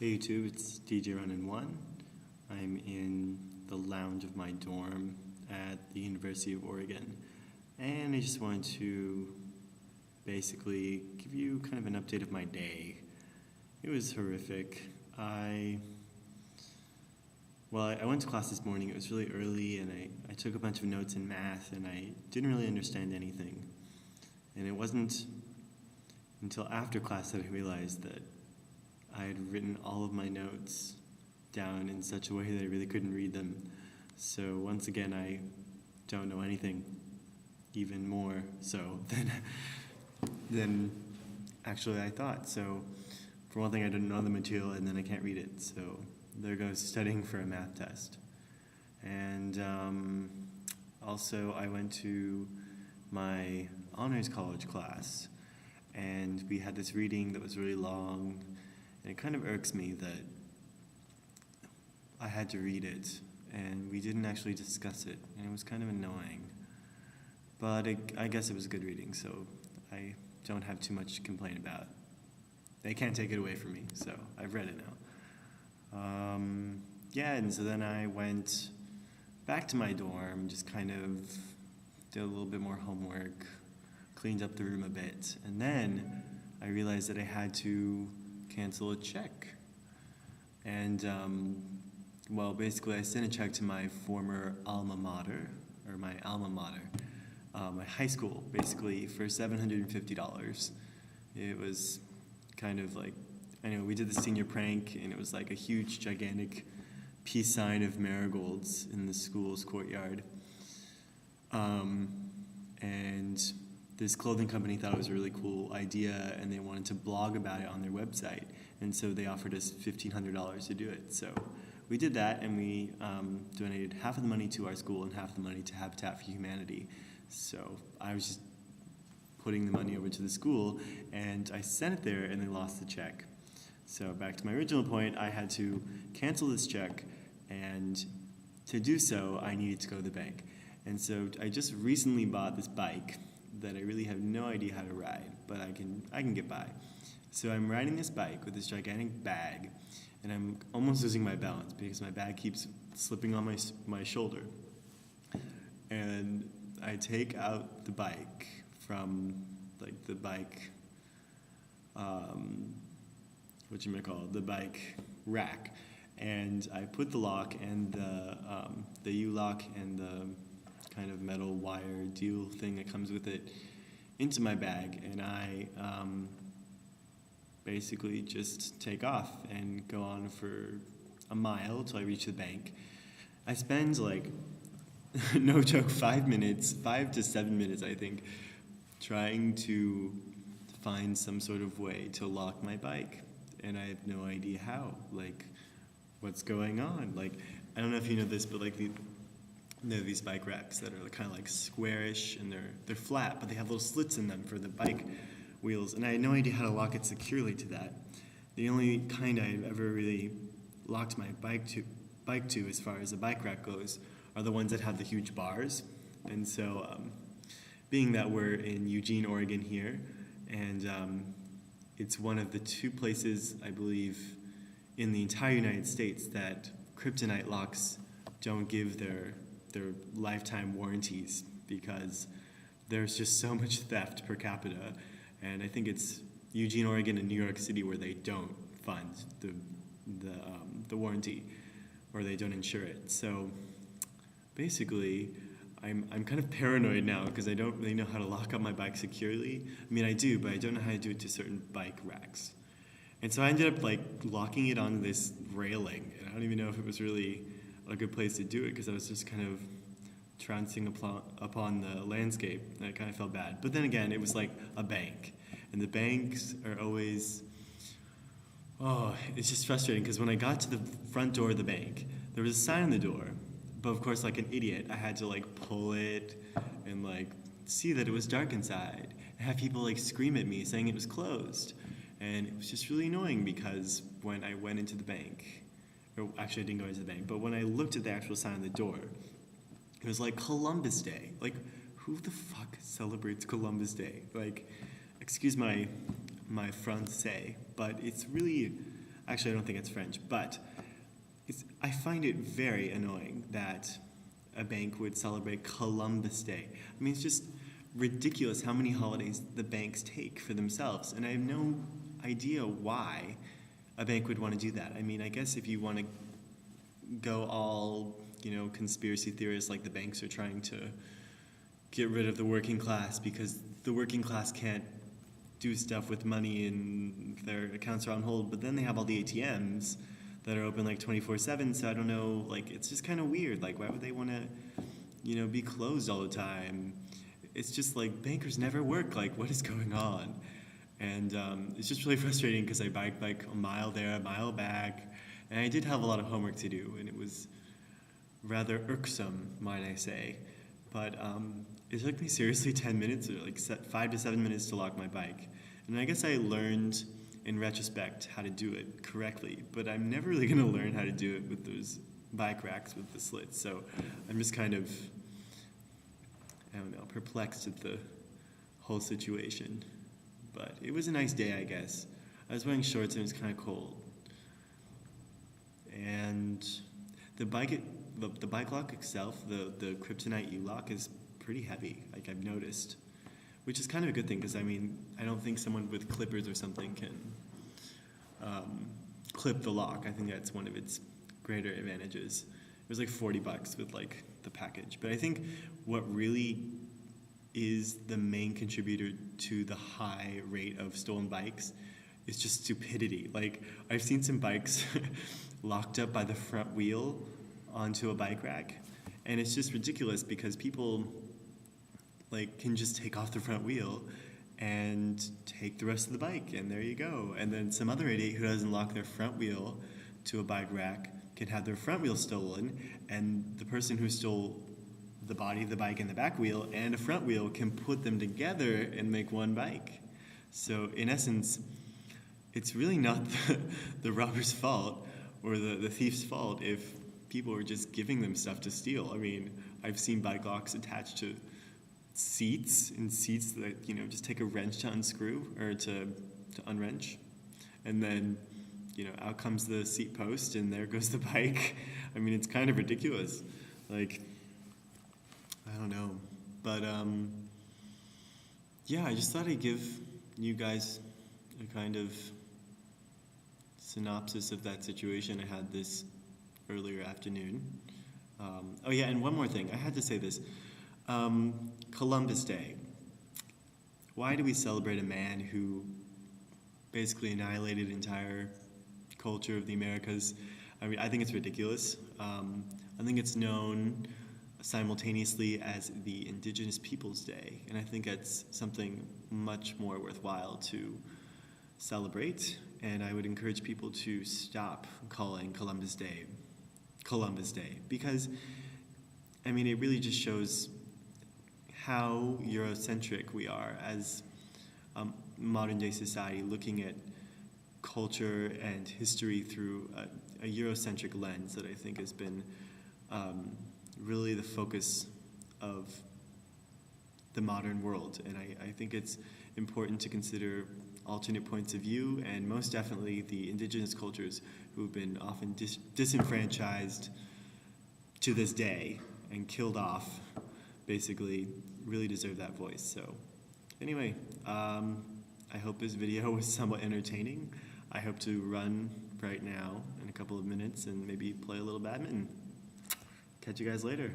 Hey YouTube, it's DJ Runnin' One. I'm in the lounge of my dorm at the University of Oregon, and I just wanted to basically give you kind of an update of my day. It was horrific. I went to class this morning. It was really early, and I took a bunch of notes in math, and I didn't really understand anything. And it wasn't until after class that I realized that I had written all of my notes down in such a way that I really couldn't read them. So once again, I don't know anything, even more so than actually I thought. So for one thing, I didn't know the material, and then I can't read it. So there goes studying for a math test. And also, I went to my honors college class, and we had this reading that was really long. And it kind of irks me that I had to read it, and we didn't actually discuss it, and it was kind of annoying. But I guess it was a good reading, so I don't have too much to complain about. They can't take it away from me, so I've read it now. And so then I went back to my dorm, just kind of did a little bit more homework, cleaned up the room a bit, and then I realized that I had to cancel a check. And, basically I sent a check to my former alma mater, my high school, basically, for $750. It was kind of like, we did the senior prank, and it was like a huge, gigantic peace sign of marigolds in the school's courtyard. And this clothing company thought it was a really cool idea, and they wanted to blog about it on their website, and so they offered us $1,500 to do it. So we did that, and we donated half of the money to our school and half the money to Habitat for Humanity. So I was just putting the money over to the school, and I sent it there, and they lost the check. So back to my original point, I had to cancel this check, and to do so, I needed to go to the bank. And so I just recently bought this bike that I really have no idea how to ride, but I can get by. So I'm riding this bike with this gigantic bag, and I'm almost losing my balance because my bag keeps slipping on my shoulder. And I take out the bike from the bike, the bike rack, and I put the lock and the U-lock and the kind of metal wire deal thing that comes with it into my bag, and I basically just take off and go on for a mile till I reach the bank. I spend no joke, 5 to 7 minutes, I think, trying to find some sort of way to lock my bike, and I have no idea how, what's going on. I don't know if you know this, but there are these bike racks that are kind of squarish, and they're flat, but they have little slits in them for the bike wheels, and I had no idea how to lock it securely to that. The only kind I've ever really locked my bike to as far as a bike rack goes are the ones that have the huge bars. And so being that we're in Eugene, Oregon here, and it's one of the two places, I believe, in the entire United States that kryptonite locks don't give their lifetime warranties, because there's just so much theft per capita, and I think it's Eugene, Oregon, and New York City where they don't fund the warranty, or they don't insure it. So basically, I'm kind of paranoid now because I don't really know how to lock up my bike securely. I mean, I do, but I don't know how to do it to certain bike racks. And so I ended up locking it on this railing, and I don't even know if it was really a good place to do it because I was just kind of trouncing upon the landscape, and I kind of felt bad. But then again, it was like a bank, and the banks are always, it's just frustrating because when I got to the front door of the bank, there was a sign on the door, but of course, like an idiot, I had to pull it and see that it was dark inside, and have people scream at me saying it was closed. And it was just really annoying because when I went into the bank, or actually I didn't go into the bank, but when I looked at the actual sign on the door, it was Columbus Day. Who the fuck celebrates Columbus Day? Excuse my français, but it's really, Actually, I don't think it's French, but I find it very annoying that a bank would celebrate Columbus Day. I mean, it's just ridiculous how many holidays the banks take for themselves, and I have no idea why a bank would want to do that. I mean, I guess if you want to go all, conspiracy theorists, like the banks are trying to get rid of the working class because the working class can't do stuff with money and their accounts are on hold, but then they have all the ATMs that are open like 24/7, so I don't know, like it's just kind of weird. Like, why would they want to, be closed all the time? It's just like bankers never work. Like, what is going on? And it's just really frustrating because I biked like a mile there, a mile back, and I did have a lot of homework to do, and it was rather irksome, might I say. But it took me seriously 10 minutes, or like 5 to 7 minutes to lock my bike. And I guess I learned in retrospect how to do it correctly, but I'm never really going to learn how to do it with those bike racks with the slits. So I'm just kind of, I don't know, perplexed at the whole situation. But it was a nice day, I guess. I was wearing shorts and it was kind of cold. And the bike lock itself, the Kryptonite U-lock, is pretty heavy, like I've noticed, which is kind of a good thing because I mean I don't think someone with clippers or something can clip the lock. I think that's one of its greater advantages. It was like $40 with like the package, but I think what really is the main contributor to the high rate of stolen bikes is just stupidity. Like I've seen some bikes locked up by the front wheel onto a bike rack, and it's just ridiculous because people like can just take off the front wheel and take the rest of the bike, and there you go. And then some other idiot who doesn't lock their front wheel to a bike rack can have their front wheel stolen, and the person who stole the body of the bike and the back wheel and a front wheel can put them together and make one bike. So in essence, it's really not the robber's fault or the thief's fault if people are just giving them stuff to steal. I mean, I've seen bike locks attached to seats that just take a wrench to unscrew or to unwrench, and then out comes the seat post and there goes the bike. I mean, it's kind of ridiculous. Like, I don't know, but yeah, I just thought I'd give you guys a kind of synopsis of that situation I had this earlier afternoon. Oh yeah, and one more thing, I had to say this. Columbus Day. Why do we celebrate a man who basically annihilated the entire culture of the Americas? I mean, I think it's ridiculous. I think it's known simultaneously as the Indigenous Peoples Day, and I think that's something much more worthwhile to celebrate, and I would encourage people to stop calling Columbus Day, because, I mean, it really just shows how Eurocentric we are as modern-day society, looking at culture and history through a Eurocentric lens that I think has been really the focus of the modern world. And I think it's important to consider alternate points of view, and most definitely the indigenous cultures who've been often disenfranchised to this day and killed off, basically, really deserve that voice. So anyway, I hope this video was somewhat entertaining. I hope to run right now in a couple of minutes and maybe play a little badminton. Catch you guys later.